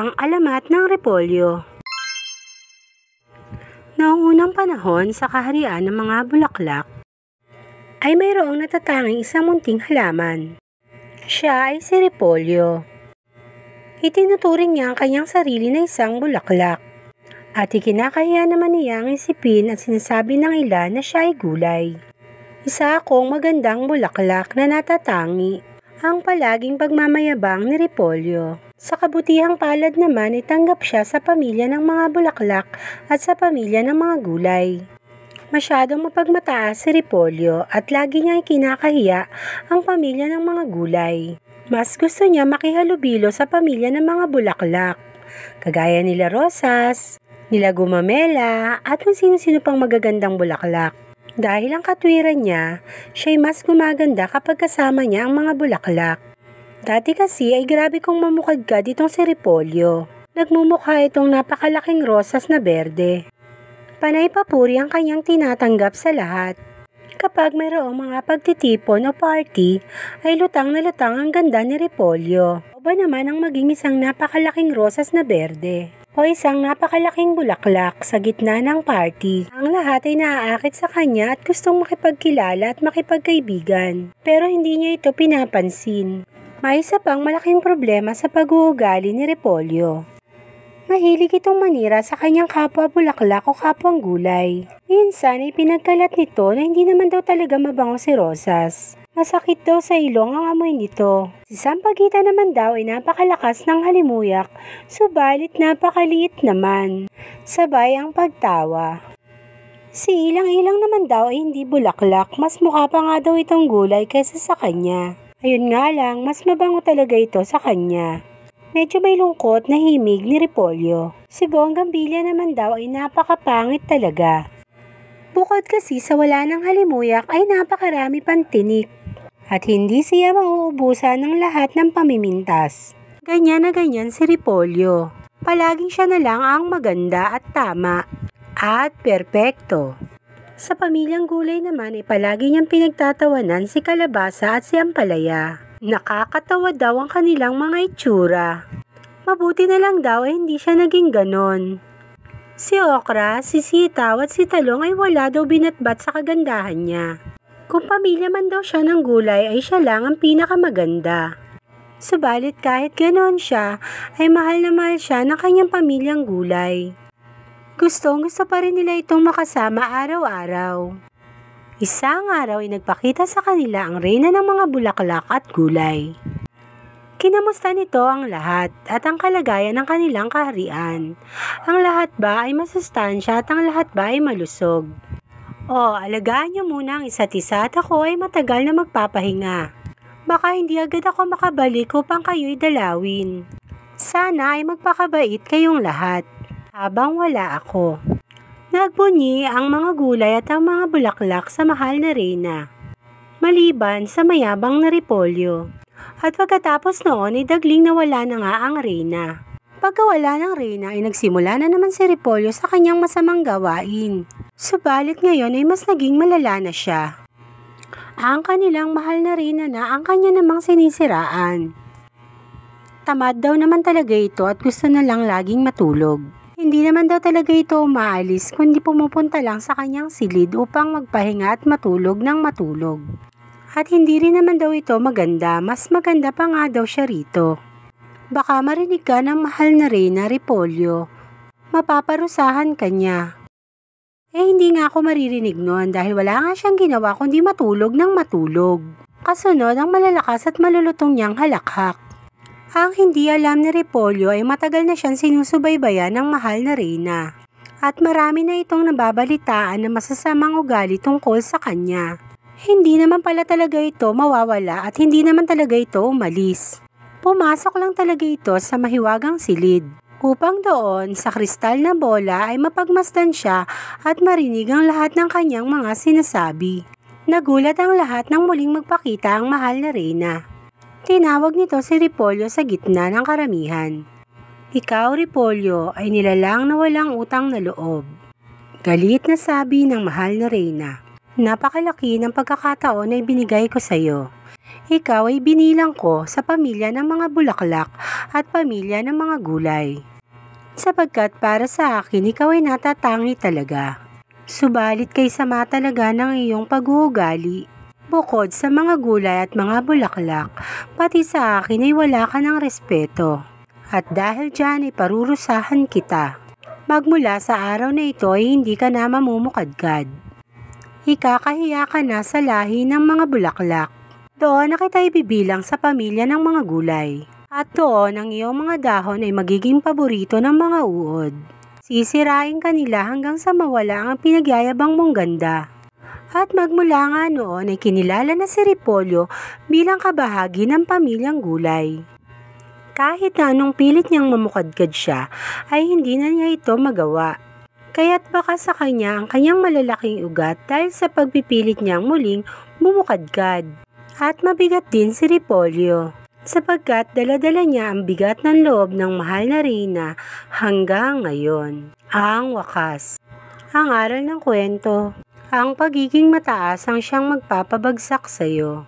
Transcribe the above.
Ang alamat ng repolyo. Noong unang panahon sa kaharian ng mga bulaklak, ay mayroong natatanging isang munting halaman. Siya ay si repolyo. Itinuturing niya ang kanyang sarili na isang bulaklak, at ikinakahiya naman niya ang isipin at sinasabi ng ilan na siya ay gulay. Isa akong magandang bulaklak na natatangi, ang palaging pagmamayabang ni repolyo. Sa kabutihang palad naman ay tanggap siya sa pamilya ng mga bulaklak at sa pamilya ng mga gulay. Masyadong mapagmataas si repolyo at lagi niya ikinakahiya ang pamilya ng mga gulay. Mas gusto niya makihalubilo sa pamilya ng mga bulaklak, kagaya nila rosas, nila gumamela at kung sino-sino pang magagandang bulaklak. Dahil ang katwiran niya, siya'y mas gumaganda kapag kasama niya ang mga bulaklak. Dati kasi ay grabe kong mamukadkad itong si repolyo. Nagmumukha itong napakalaking rosas na berde. Panay papuri ang kanyang tinatanggap sa lahat. Kapag mayroong mga pagtitipon o party, ay lutang na lutang ang ganda ni repolyo. O ba naman ang maging isang napakalaking rosas na berde o isang napakalaking bulaklak sa gitna ng party. Ang lahat ay naaakit sa kanya at gustong makipagkilala at makipagkaibigan. Pero hindi niya ito pinapansin. May isa pang malaking problema sa pag-uugali ni repolyo. Mahilig itong manira sa kanyang kapwa bulaklak o kapwang gulay. Minsan ay pinagkalat nito na hindi naman daw talaga mabango si rosas. Masakit daw sa ilong ang amoy nito. Si Sampaguita naman daw ay napakalakas ng halimuyak, subalit napakaliit naman. Sabay ang pagtawa. Si Ilang-Ilang naman daw ay hindi bulaklak, mas mukha pa nga daw itong gulay kaysa sa kanya. Ayun nga lang, mas mabango talaga ito sa kanya. Medyo may lungkot na himig ni repolyo. Si Bonggambilya naman daw ay napakapangit talaga. Bukod kasi sa wala ng halimuyak ay napakarami pang tinik. At hindi siya mauubusan ng lahat ng pamimintas. Ganyan na ganyan si repolyo. Palaging siya na lang ang maganda at tama. At perpekto. Sa pamilyang gulay naman ay palagi niyang pinagtatawanan si kalabasa at si ampalaya. Nakakatawa daw ang kanilang mga itsura. Mabuti na lang daw ay hindi siya naging ganon. Si okra, si sitaw at si talong ay wala daw binatbat sa kagandahan niya. Kung pamilya man daw siya ng gulay ay siya lang ang pinakamaganda. Subalit kahit ganon siya ay mahal na mahal siya ng kanyang pamilyang gulay. Gustong-gusto pa rin nila itong makasama araw-araw. Isang araw ay nagpakita sa kanila ang reyna ng mga bulaklak at gulay. Kinamusta nito ang lahat at ang kalagayan ng kanilang kaharian. Ang lahat ba ay masustansya at ang lahat ba ay malusog? Alagaan niyo muna ang isa't isa at ako ay matagal na magpapahinga. Baka hindi agad ako makabalik upang kayo'y dalawin. Sana ay magpakabait kayong lahat. Habang wala ako. Nagbunyi ang mga gulay at ang mga bulaklak sa mahal na reyna, maliban sa mayabang na repolyo. At pagkatapos noon ay dagling nawala na nga ang reyna. Pagkawala ng reyna ay nagsimula na naman si repolyo sa kanyang masamang gawain. Subalit ngayon ay mas naging malala na siya. Ang kanilang mahal na reyna na ang kanya namang sinisiraan. Tamad daw naman talaga ito at gusto na lang laging matulog. Hindi naman daw talaga ito umaalis kundi pumupunta lang sa kanyang silid upang magpahinga at matulog ng matulog. At hindi rin naman daw ito maganda, mas maganda pa nga daw siya rito. Baka marinig ka ng mahal na reyna repolyo, mapaparusahan ka niya. Hindi nga ako maririnig noon dahil wala nga siyang ginawa kundi matulog ng matulog. Kasunod ang malalakas at malulutong niyang halakhak. Ang hindi alam ni repolyo ay matagal na siyang sinusubaybayan ng mahal na reyna. At marami na itong nababalitaan na masasamang ugali tungkol sa kanya. Hindi naman pala talaga ito mawawala at hindi naman talaga ito umalis. Pumasok lang talaga ito sa mahiwagang silid. Upang doon sa kristal na bola ay mapagmasdan siya at marinig ang lahat ng kanyang mga sinasabi. Nagulat ang lahat nang muling magpakita ang mahal na reyna. Tinawag nito si repolyo sa gitna ng karamihan. Ikaw, repolyo, ay nilalang na walang utang na loob. Galit na sabi ng mahal na reyna. Napakalaki ng pagkakataon na ibinigay ko sa iyo. Ikaw ay binilang ko sa pamilya ng mga bulaklak at pamilya ng mga gulay. Sapagkat para sa akin ikaw ay natatangi talaga. Subalit kay sama talaga ng iyong pag-uugali. Bukod sa mga gulay at mga bulaklak, pati sa akin ay wala ka ng respeto. At dahil dyan ay parurusahan kita. Magmula sa araw na ito ay hindi ka na mamumukadkad. Ikakahiya ka na sa lahi ng mga bulaklak. Doon na kita ibibilang sa pamilya ng mga gulay. At doon ang iyong mga dahon ay magiging paborito ng mga uod. Sisirain ka nila hanggang sa mawala ang pinagyayabang mong ganda. At magmula nga noon ay kinilala na si Repolyo bilang kabahagi ng pamilyang gulay. Kahit na anong pilit niyang mamukadkad siya, ay hindi na niya ito magawa. Kaya't baka sa kanya ang kanyang malalaking ugat dahil sa pagpipilit niyang muling bumukadkad. At mabigat din si Repolyo, sapagkat dala-dala niya ang bigat ng loob ng mahal na reyna hanggang ngayon. Ang wakas. Ang aral ng kwento, ang pagiging mataas ang siyang magpapabagsak sa iyo.